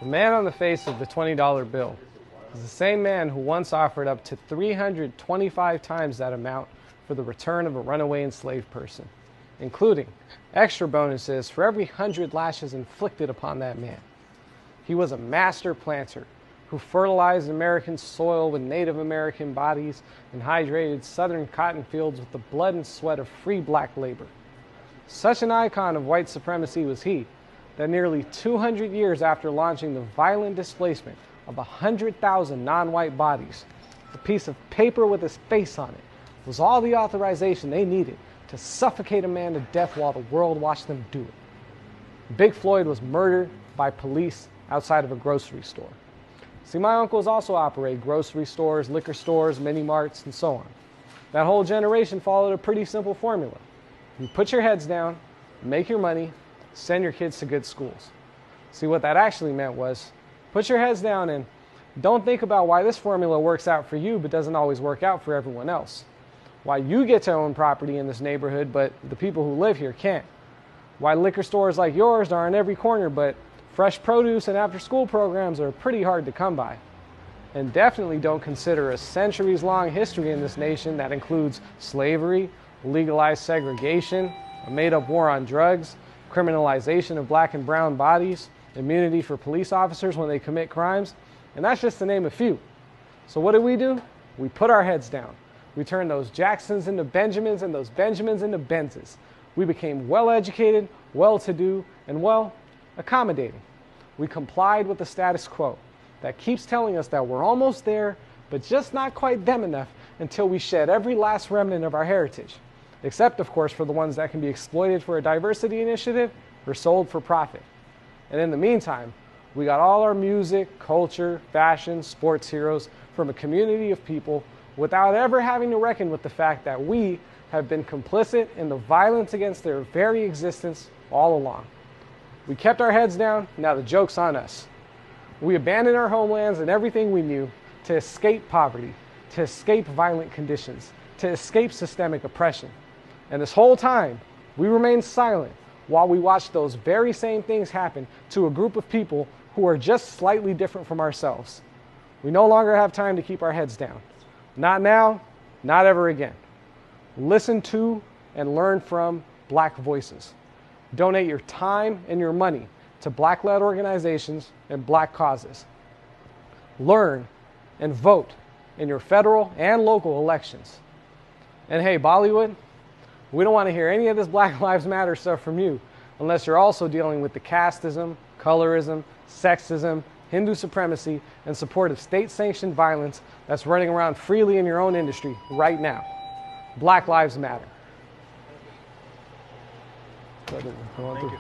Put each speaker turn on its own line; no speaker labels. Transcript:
The man on the face of the $20 bill is the same man who once offered up to 325 times that amount for the return of a runaway enslaved person, including extra bonuses for every 100 lashes inflicted upon that man. He was a master planter who fertilized American soil with Native American bodies and hydrated Southern cotton fields with the blood and sweat of free black labor. Such an icon of white supremacy was he that nearly 200 years after launching the violent displacement of 100,000 non-white bodies, a piece of paper with his face on it was all the authorization they needed to suffocate a man to death while the world watched them do it. Big Floyd was murdered by police outside of a grocery store. See, my uncles also operate grocery stores, liquor stores, mini marts, and so on. That whole generation followed a pretty simple formula. You put your heads down, make your money, send your kids to good schools. See, what that actually meant was, put your heads down and don't think about why this formula works out for you but doesn't always work out for everyone else. Why you get to own property in this neighborhood but the people who live here can't. Why liquor stores like yours are on every corner but fresh produce and after-school programs are pretty hard to come by. And definitely don't consider a centuries-long history in this nation that includes slavery, legalized segregation, a made-up war on drugs, criminalization of black and brown bodies, immunity for police officers when they commit crimes, and that's just to name a few. So what do? We put our heads down. We turned those Jacksons into Benjamins and those Benjamins into Benzes. We became well-educated, well-to-do, and accommodating. We complied with the status quo that keeps telling us that we're almost there, but just not quite them enough until we shed every last remnant of our heritage. Except, of course, for the ones that can be exploited for a diversity initiative or sold for profit. And in the meantime, we got all our music, culture, fashion, sports heroes from a community of people without ever having to reckon with the fact that we have been complicit in the violence against their very existence all along. We kept our heads down, now the joke's on us. We abandoned our homelands and everything we knew to escape poverty, to escape violent conditions, to escape systemic oppression. And this whole time, we remained silent while we watched those very same things happen to a group of people who are just slightly different from ourselves. We no longer have time to keep our heads down. Not now, not ever again. Listen to and learn from Black voices. Donate your time and your money to Black-led organizations and Black causes. Learn and vote in your federal and local elections. And hey, Bollywood, we don't want to hear any of this Black Lives Matter stuff from you unless you're also dealing with the casteism, colorism, sexism, Hindu supremacy, and support of state-sanctioned violence that's running around freely in your own industry right now. Black Lives Matter.
Thank you.